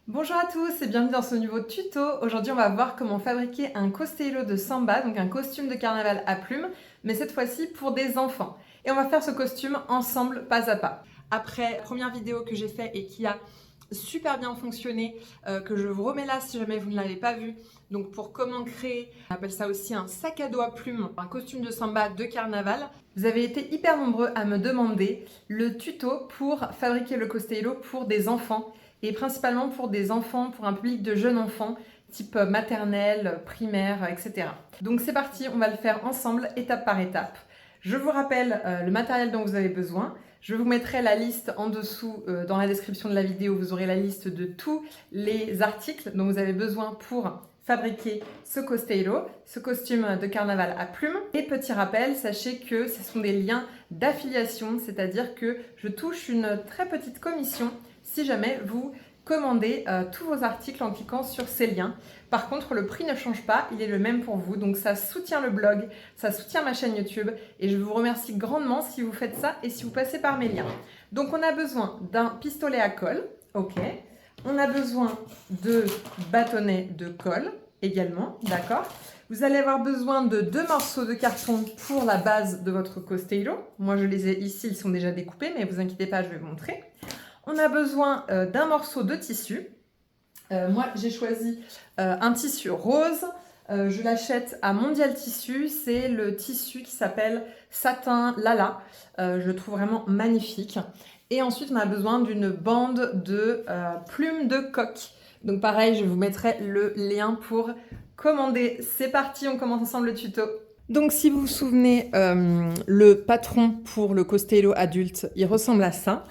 Bonjour à tous et bienvenue dans ce nouveau tuto. Aujourd'hui, on va voir comment fabriquer un costello de samba, donc un costume de carnaval à plumes, mais cette fois-ci pour des enfants. Et on va faire ce costume ensemble, pas à pas. Après la première vidéo que j'ai faite et qui a super bien fonctionné, que je vous remets là si jamais vous ne l'avez pas vu. Donc pour comment créer, on appelle ça aussi un sac à dos à plumes, un costume de samba de carnaval. Vous avez été hyper nombreux à me demander le tuto pour fabriquer le costello pour des enfants et principalement pour des enfants, pour un public de jeunes enfants, type maternelle, primaire, etc. Donc c'est parti, on va le faire ensemble, étape par étape. Je vous rappelle le matériel dont vous avez besoin. Je vous mettrai la liste en dessous dans la description de la vidéo. Vous aurez la liste de tous les articles dont vous avez besoin pour fabriquer ce costello, ce costume de carnaval à plumes. Et petit rappel, sachez que ce sont des liens d'affiliation, c'est-à-dire que je touche une très petite commission si jamais vous commandez tous vos articles en cliquant sur ces liens. Par contre, le prix ne change pas, il est le même pour vous. Donc ça soutient le blog, ça soutient ma chaîne YouTube et je vous remercie grandement si vous faites ça et si vous passez par mes liens. Donc on a besoin d'un pistolet à colle, ok. On a besoin de bâtonnets de colle également, d'accord. Vous allez avoir besoin de 2 morceaux de carton pour la base de votre costello. Moi je les ai ici, ils sont déjà découpés, mais vous inquiétez pas, je vais vous montrer. On a besoin d'un morceau de tissu. Moi, j'ai choisi un tissu rose. Je l'achète à Mondial Tissu. C'est le tissu qui s'appelle Satin Lala. Je le trouve vraiment magnifique. Et ensuite, on a besoin d'une bande de plumes de coq. Donc pareil, je vous mettrai le lien pour commander. C'est parti, on commence ensemble le tuto. Donc si vous vous souvenez, le patron pour le costello adulte, il ressemble à ça.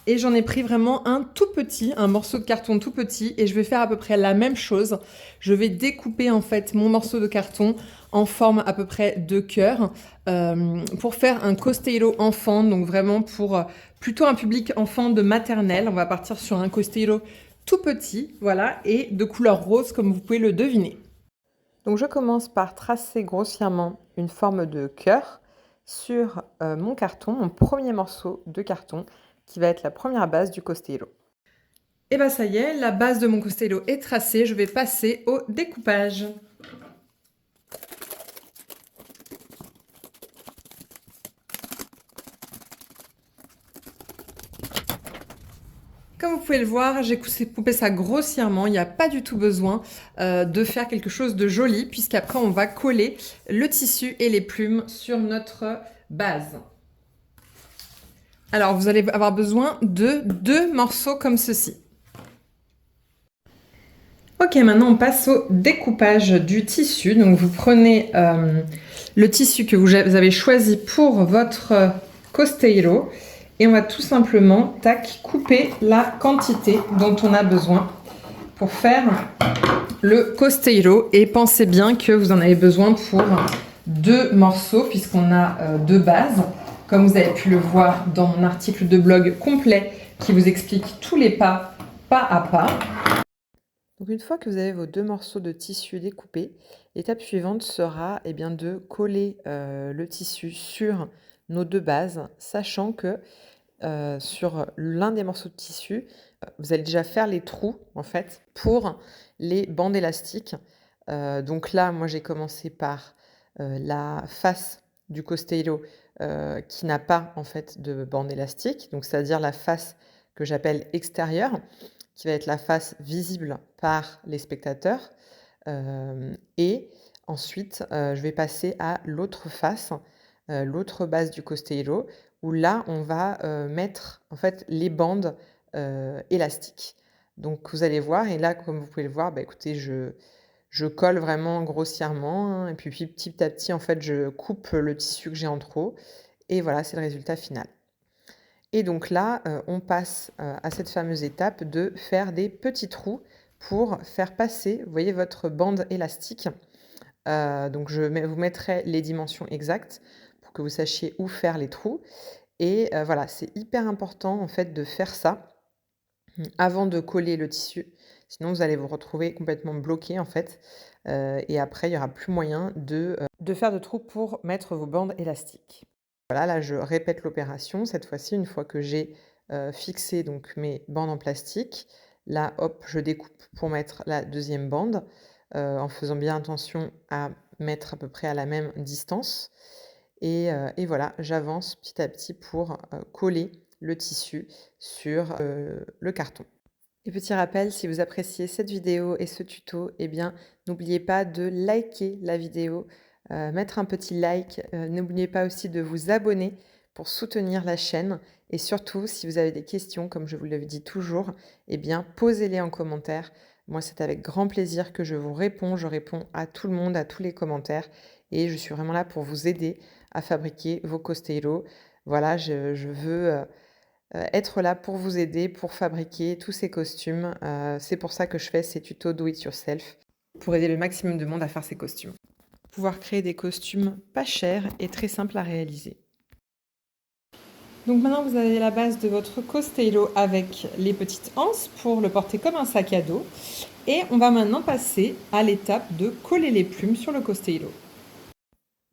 Et j'en ai pris vraiment un tout petit, un morceau de carton tout petit, et je vais faire à peu près la même chose. Je vais découper en fait mon morceau de carton en forme à peu près de cœur pour faire un costello enfant, donc vraiment pour plutôt un public enfant de maternelle. On va partir sur un costello tout petit, voilà, et de couleur rose comme vous pouvez le deviner. Donc je commence par tracer grossièrement une forme de cœur sur mon carton, mon premier morceau de carton, qui va être la première base du costello. Et bien ça y est, la base de mon costello est tracée, je vais passer au découpage. Comme vous pouvez le voir, j'ai coupé ça grossièrement, il n'y a pas du tout besoin de faire quelque chose de joli, puisqu'après on va coller le tissu et les plumes sur notre base. Alors vous allez avoir besoin de 2 morceaux comme ceci. Ok, maintenant on passe au découpage du tissu. Donc vous prenez le tissu que vous avez choisi pour votre costello et on va tout simplement couper la quantité dont on a besoin pour faire le costello. Et pensez bien que vous en avez besoin pour 2 morceaux puisqu'on a 2 bases. Comme vous avez pu le voir dans mon article de blog complet qui vous explique tous les pas, pas à pas. Donc une fois que vous avez vos 2 morceaux de tissu découpés, l'étape suivante sera bien, de coller le tissu sur nos 2 bases, sachant que sur l'un des morceaux de tissu, vous allez déjà faire les trous en fait pour les bandes élastiques. Donc là, moi j'ai commencé par la face du costello qui n'a pas en fait de bande élastique, donc c'est-à-dire la face que j'appelle extérieure, qui va être la face visible par les spectateurs. Et ensuite, je vais passer à l'autre face, l'autre base du costello, où là, on va mettre en fait les bandes élastiques. Donc vous allez voir, et là, comme vous pouvez le voir, bah, écoutez, je colle vraiment grossièrement, hein, et puis petit à petit, en fait, je coupe le tissu que j'ai en trop, et voilà, c'est le résultat final. Et donc là, on passe à cette fameuse étape de faire des petits trous pour faire passer, vous voyez, votre bande élastique. Donc vous mettrai les dimensions exactes pour que vous sachiez où faire les trous. Et voilà, c'est hyper important en fait de faire ça avant de coller le tissu. Sinon, vous allez vous retrouver complètement bloqué en fait. Et après, il n'y aura plus moyen de faire de trous pour mettre vos bandes élastiques. Voilà, là, je répète l'opération. Cette fois-ci, une fois que j'ai fixé donc mes bandes en plastique, Là, hop, je découpe pour mettre la deuxième bande, en faisant bien attention à mettre à peu près à la même distance et voilà, j'avance petit à petit pour, coller le tissu sur, le carton. Et petit rappel, si vous appréciez cette vidéo et ce tuto, eh bien, n'oubliez pas de liker la vidéo, mettre un petit like. N'oubliez pas aussi de vous abonner pour soutenir la chaîne. Et surtout, si vous avez des questions, comme je vous le dis toujours, eh bien, posez-les en commentaire. Moi, c'est avec grand plaisir que je vous réponds. Je réponds à tout le monde, à tous les commentaires. Et je suis vraiment là pour vous aider à fabriquer vos costellos. Voilà, je veux être là pour vous aider, pour fabriquer tous ces costumes. C'est pour ça que je fais ces tutos do it yourself, pour aider le maximum de monde à faire ces costumes. Pouvoir créer des costumes pas chers et très simples à réaliser. Donc maintenant, vous avez la base de votre costello avec les petites anses pour le porter comme un sac à dos. Et on va maintenant passer à l'étape de coller les plumes sur le costello.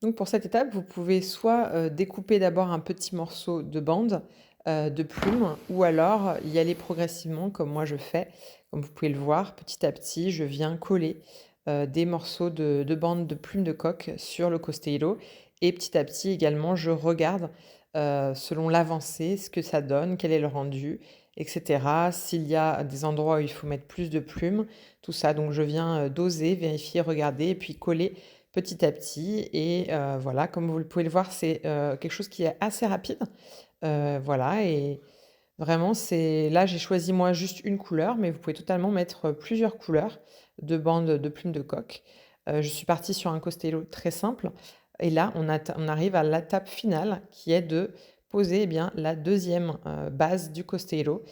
Donc pour cette étape, vous pouvez soit découper d'abord un petit morceau de bande de plumes, ou alors y aller progressivement comme moi je fais. Comme vous pouvez le voir, petit à petit, je viens coller des morceaux de bande de plumes de coq sur le costello. Et petit à petit également, je regarde selon l'avancée, ce que ça donne, quel est le rendu, etc. S'il y a des endroits où il faut mettre plus de plumes, tout ça. Donc je viens doser, vérifier, regarder et puis coller petit à petit et voilà, comme vous le pouvez le voir, c'est, quelque chose qui est assez rapide. Voilà et vraiment c'est là, j'ai choisi moi juste une couleur, mais vous pouvez totalement mettre, plusieurs couleurs de bandes de plumes de coq. Je suis partie sur un costello très simple et là, on arrive à l'étape finale qui est de poser, eh bien, la deuxième base du costello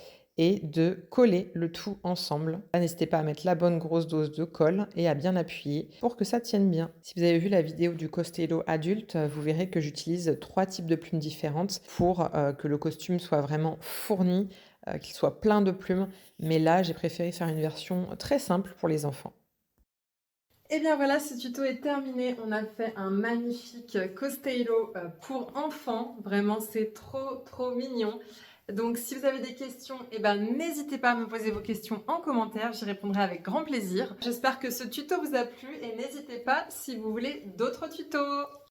et de coller le tout ensemble. Là, n'hésitez pas à mettre la bonne grosse dose de colle et à bien appuyer pour que ça tienne bien. Si vous avez vu la vidéo du costello adulte, vous verrez que j'utilise 3 types de plumes différentes pour, que le costume soit vraiment fourni, qu'il soit plein de plumes. Mais là, j'ai préféré faire une version très simple pour les enfants. Et bien voilà, ce tuto est terminé. On a fait un magnifique costello pour enfants. Vraiment, c'est trop mignon. Donc si vous avez des questions, eh ben, n'hésitez pas à me poser vos questions en commentaire. J'y répondrai avec grand plaisir. J'espère que ce tuto vous a plu et n'hésitez pas si vous voulez d'autres tutos.